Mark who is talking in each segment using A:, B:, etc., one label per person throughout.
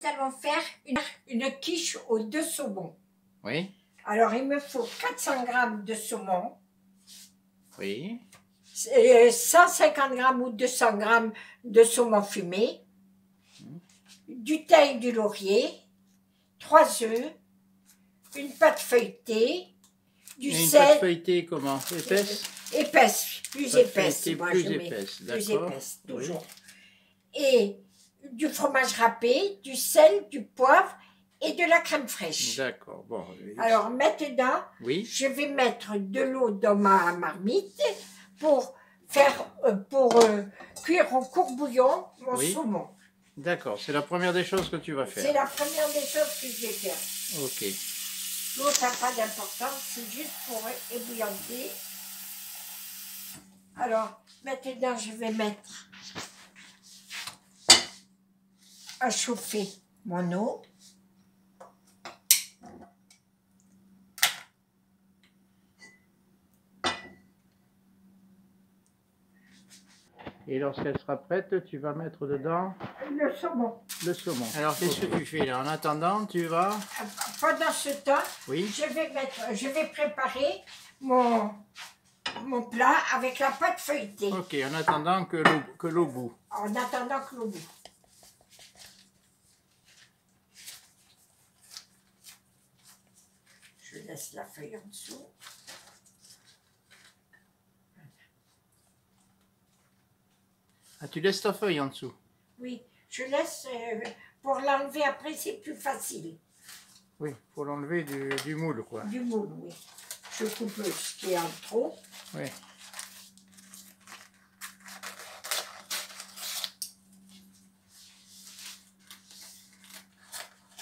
A: Nous allons faire une quiche aux 2 saumons.
B: Oui.
A: Alors, il me faut 400 g de saumon,
B: Oui.
A: 150 g ou 200 g de saumon fumé, du thym et du laurier, 3 œufs, une pâte feuilletée, du
B: Et une
A: sel.
B: pâte feuilletée comment? Épaisse?
A: Épaisse, plus
B: Pâte
A: épaisse.
B: feuilletée
A: Moi,
B: plus
A: je mets
B: épaisse,
A: plus
B: d'accord.
A: épaisse, toujours. Oui. Et du fromage râpé, du sel, du poivre et de la crème fraîche.
B: D'accord, bon.
A: Alors maintenant,
B: oui.
A: je vais mettre de l'eau dans ma marmite pour cuire au courbouillon mon saumon.
B: D'accord, c'est la première des choses que tu vas faire.
A: C'est la première des choses que je vais faire.
B: Ok.
A: L'eau n'a pas d'importance, c'est juste pour ébouillanter. Alors maintenant, je vais mettre à chauffer mon eau.
B: Et lorsqu'elle sera prête, tu vas mettre dedans
A: Le saumon.
B: le saumon. Alors qu'est-ce que tu fais là? En attendant, tu vas...
A: Pendant ce temps,
B: oui.
A: je vais préparer mon plat avec la pâte feuilletée.
B: Ok, en attendant que l'eau bout.
A: En attendant que l'eau bout. Je laisse la feuille en dessous.
B: Ah, tu laisses ta feuille en dessous?
A: Oui, je laisse, pour l'enlever après c'est plus facile.
B: Oui, pour l'enlever du moule, quoi.
A: Du moule, oui. Je coupe ce qui est en trop.
B: Oui.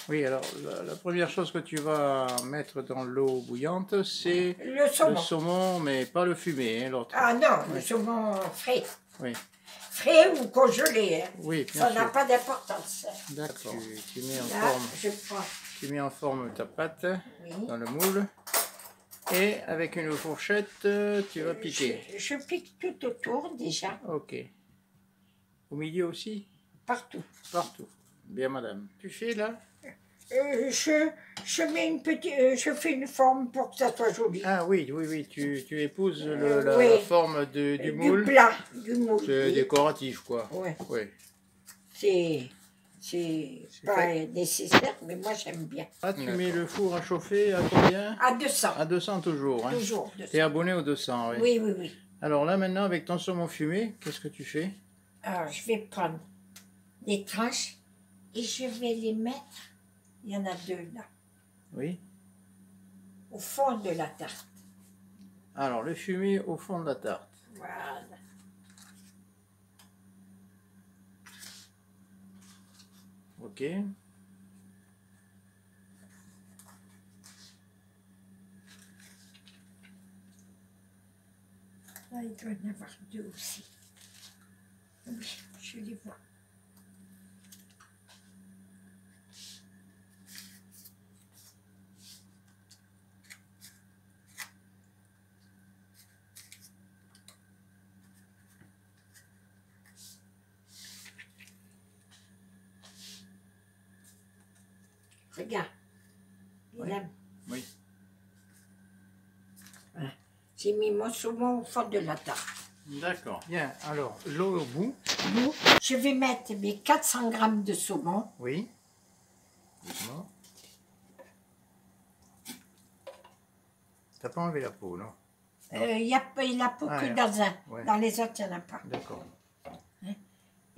B: Oui, alors la première chose que tu vas mettre dans l'eau bouillante, c'est
A: le
B: saumon, mais pas le fumé, hein, l'autre.
A: Ah non, le saumon frais.
B: Oui.
A: Frais ou congelé, hein.
B: Oui, bien
A: ça
B: sûr.
A: n'a pas d'importance.
B: D'accord. Tu mets en
A: Là,
B: forme.
A: je prends.
B: Tu mets en forme ta pâte
A: Oui.
B: dans le moule et avec une fourchette, tu vas piquer.
A: Je pique tout autour déjà.
B: Ok. Au milieu aussi?
A: Partout.
B: Partout. Bien, madame. Tu fais là?
A: Je mets une petite, je fais une forme pour que ça soit joli.
B: Ah oui, oui, oui. Tu épouses la forme du moule.
A: Du plat, du moule.
B: C'est décoratif, quoi.
A: Ouais.
B: Oui.
A: C'est pas nécessaire, mais moi j'aime bien.
B: Ah, tu mets le four à chauffer à combien?
A: À 200.
B: À 200 toujours. Hein.
A: Toujours. 200.
B: Tu es abonné au 200, oui.
A: Oui, oui, oui.
B: Alors là, maintenant, avec ton saumon fumé, qu'est-ce que tu fais?
A: Alors, je vais prendre des tranches et je vais les mettre, il y en a 2 là.
B: Oui.
A: Au fond de la tarte.
B: Alors, le fumé au fond de la tarte.
A: Voilà.
B: Ok.
A: Là, il doit y en avoir 2 aussi. Oui, je les vois. Regarde.
B: Oui. Oui.
A: Voilà. J'ai mis mon saumon au fond de la tarte.
B: D'accord. Bien. Alors, l'eau au bout.
A: Je vais mettre mes 400 g de saumon.
B: Oui. Dites-moi. T'as pas enlevé la peau, non?
A: Il y a la peau que dans un.
B: Ouais.
A: Dans les autres, il n'y en a pas.
B: D'accord.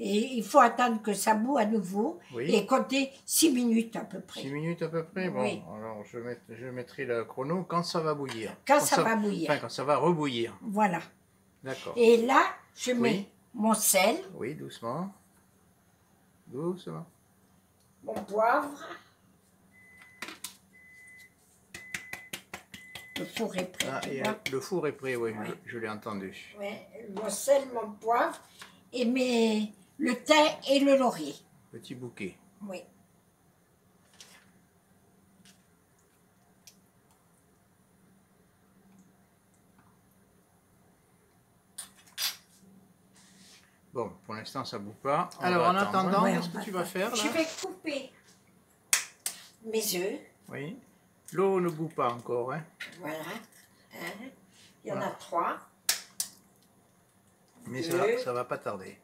A: Et il faut attendre que ça boue à nouveau et compter 6 minutes à peu près.
B: 6 minutes à peu près? Bon,
A: oui.
B: Alors je mettrai le chrono quand ça va bouillir.
A: Quand ça va bouillir.
B: Enfin, quand ça va rebouillir.
A: Voilà.
B: D'accord.
A: Et là, je mets mon sel.
B: Oui, doucement. Doucement.
A: Mon poivre. Le four est prêt.
B: Ah, et le four est prêt, oui, je l'ai entendu.
A: Oui, mon sel, mon poivre et le thym et le laurier.
B: Petit bouquet.
A: Oui.
B: Bon, pour l'instant, ça ne bout pas. Alors, en attendant, qu'est-ce que tu vas faire là?
A: Je vais couper mes œufs.
B: Oui. L'eau ne bout pas encore, hein.
A: Voilà. Hein. Il y en a
B: Voilà.
A: 3.
B: Mais
A: 2
B: ça va pas tarder.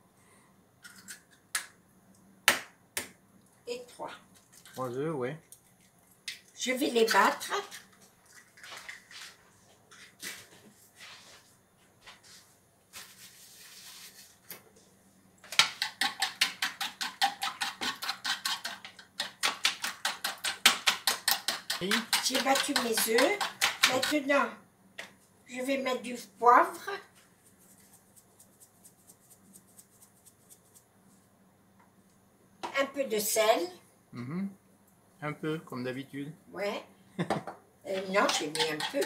A: et 3.
B: 3 œufs, oui.
A: Je vais les battre.
B: Oui.
A: J'ai battu mes œufs. Maintenant, je vais mettre du poivre. Un peu de sel.
B: Mhm. Un peu, comme d'habitude.
A: Ouais. Non, j'ai mis un peu.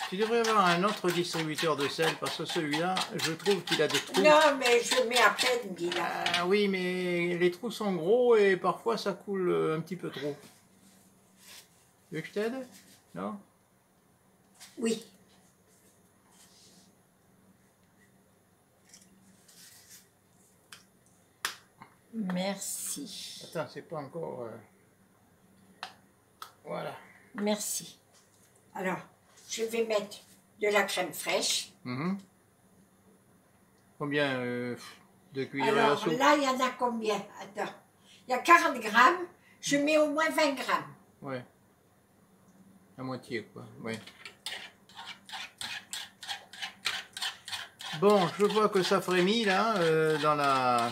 B: Tu devrais avoir un autre distributeur de sel, parce que celui-là, je trouve qu'il a des trous.
A: Non, mais je mets à peine, dit là.
B: Ah oui, mais les trous sont gros et parfois ça coule un petit peu trop. Tu veux que je t'aide? Non?
A: Oui. Merci.
B: Attends, c'est pas encore... Voilà.
A: Merci. Alors, je vais mettre de la crème fraîche.
B: Mhm. Combien de cuillères à
A: Alors
B: soupe?
A: là, il y en a combien? Attends. Il y a 40 grammes. Je mets au moins 20 grammes.
B: Ouais. La moitié, quoi. Ouais. Bon, je vois que ça frémit, là, dans la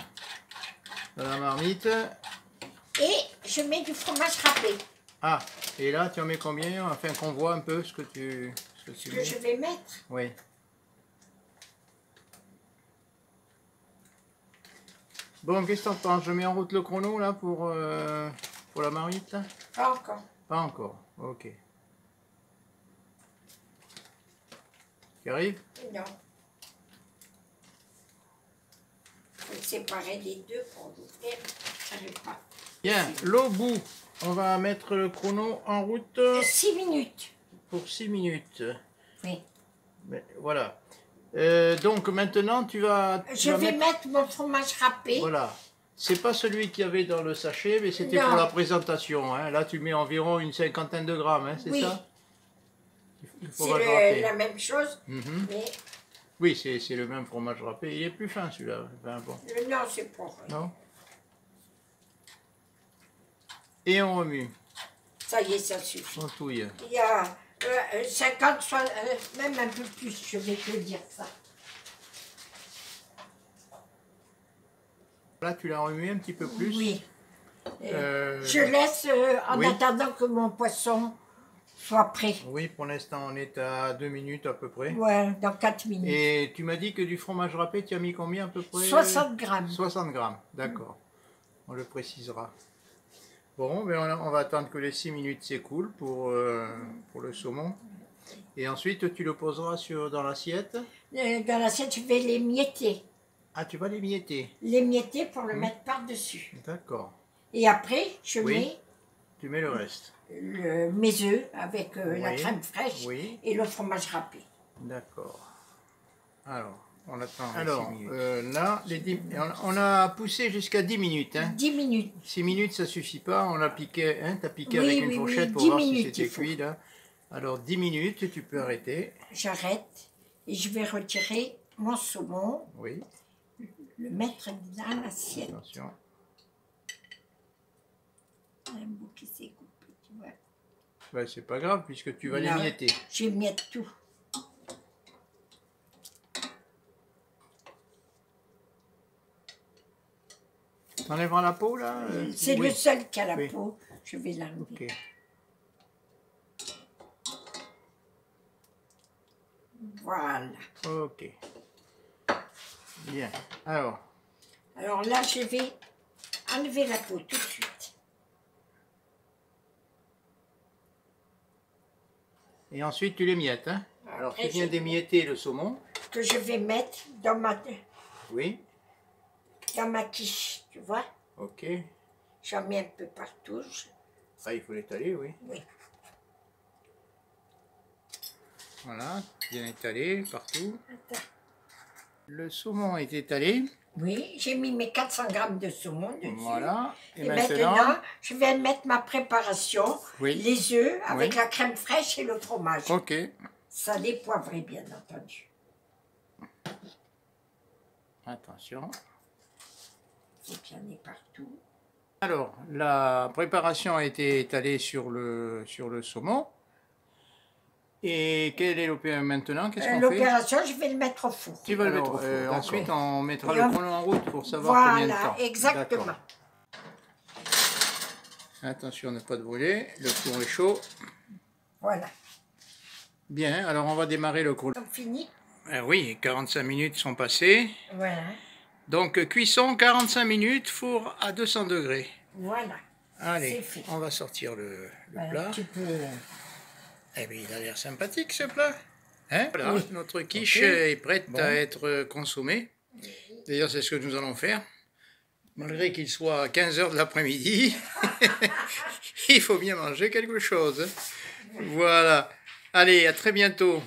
B: marmite.
A: Et je mets du fromage râpé.
B: Ah, et là, tu en mets combien, afin qu'on voit un peu ce que
A: Ce que
B: mets?
A: je vais mettre.
B: Oui. Bon, qu'est-ce que t'en penses? Je mets en route le chrono, là, pour la marmite, là?
A: Pas encore.
B: Pas encore, ok. Tu arrives?
A: Non. Il faut séparer les deux pour l'ouvrir. Ça ne pas.
B: Bien, l'eau bout. On va mettre le chrono en route
A: 6 minutes.
B: pour 6 minutes.
A: Oui.
B: Mais, voilà. Donc maintenant,
A: Je vais mettre mon fromage râpé.
B: Voilà. C'est pas celui qu'il y avait dans le sachet, mais c'était
A: Non.
B: pour la présentation. Hein. Là, tu mets environ une 50aine de grammes, hein, c'est
A: Oui.
B: ça? Il
A: C'est
B: fromage râpé.
A: la même chose,
B: Mhm.
A: mais
B: Oui, c'est le même fromage râpé. Il est plus fin celui-là. Enfin, bon.
A: non, c'est pour.
B: Non? Et on remue.
A: Ça y est, ça suffit.
B: On touille.
A: Il y a 50, soit, même un peu plus, je vais te dire ça.
B: Là, tu l'as remué un petit peu plus.
A: Oui.
B: Euh,
A: Je laisse en
B: oui.
A: attendant que mon poisson soit prêt.
B: Oui, pour l'instant, on est à 2 minutes à peu près.
A: Ouais, dans 4 minutes.
B: Et tu m'as dit que du fromage râpé, tu as mis combien à peu près?
A: 60 grammes.
B: 60 grammes, d'accord. On le précisera. Bon, ben on va attendre que les 6 minutes s'écoulent pour le saumon. Et ensuite, tu le poseras dans l'assiette.
A: Dans l'assiette, je vais les mietter.
B: Ah, tu vas les mietter.
A: Les mietter pour le mettre par-dessus.
B: D'accord.
A: Et après, je
B: Oui.
A: mets
B: Tu mets le reste.
A: mes œufs avec la
B: Oui.
A: crème fraîche
B: Oui.
A: et le fromage râpé.
B: D'accord. Alors, on attend. Alors, là, on a poussé jusqu'à 10 minutes. Hein.
A: 10 minutes.
B: 6 minutes, ça suffit pas. On a piqué, hein, tu as piqué
A: Oui,
B: avec une
A: oui,
B: fourchette
A: oui,
B: pour
A: 10
B: voir si
A: minutes,
B: c'était
A: il faut.
B: cuit. Là. Alors, 10 minutes, tu peux arrêter.
A: J'arrête et je vais retirer mon saumon,
B: Oui,
A: le mettre dans l'assiette.
B: attention.
A: Un bout qui s'est coupé, tu vois.
B: Ben, c'est pas grave puisque tu vas les
A: Non.
B: mietter.
A: Je miette tout.
B: T'enlèveras la peau là
A: C'est
B: oui.
A: le seul qui a la
B: Oui.
A: peau. Je vais l'enlever.
B: Ok.
A: Voilà.
B: Ok. Bien. Alors,
A: Alors là, je vais enlever la peau tout de suite.
B: et ensuite tu les miettes. Hein. Alors,
A: Après,
B: tu viens d'émietter le saumon.
A: que je vais mettre dans
B: Oui.
A: ma quiche, tu vois.
B: Ok.
A: J'en mets un peu partout.
B: Ah, il faut l'étaler, oui.
A: Oui.
B: Voilà, bien étalé partout.
A: Attends.
B: Le saumon est étalé.
A: Oui, j'ai mis mes 400 grammes de saumon dessus.
B: Voilà.
A: Et maintenant, je vais mettre ma préparation,
B: Oui.
A: les œufs avec
B: Oui.
A: la crème fraîche et le fromage.
B: Ok.
A: Salé, poivré, bien entendu.
B: Attention.
A: C'est bien né partout.
B: Alors, la préparation a été étalée sur le saumon. Et quelle est l'opération maintenant? Qu'est-ce qu'on fait?
A: L'opération, je vais le mettre au four.
B: Tu vas le mettre au four. Ensuite, on mettra
A: Et
B: le chrono en route pour savoir combien de temps.
A: Voilà, exactement.
B: Attention à ne pas te brûler. Le four est chaud.
A: Voilà.
B: Bien, alors on va démarrer le chrono.
A: On finit.
B: Oui, 45 minutes sont passées.
A: Voilà.
B: Donc, cuisson 45 minutes, four à 200 degrés.
A: Voilà.
B: Allez, on va sortir le
A: voilà,
B: plat.
A: Tu peux...
B: Eh bien, il a l'air sympathique ce plat. Hein? Voilà,
A: oui.
B: Notre quiche est prête à être consommée. D'ailleurs, c'est ce que nous allons faire. Malgré qu'il soit 15 h de l'après-midi, il faut bien manger quelque chose. Voilà. Allez, à très bientôt.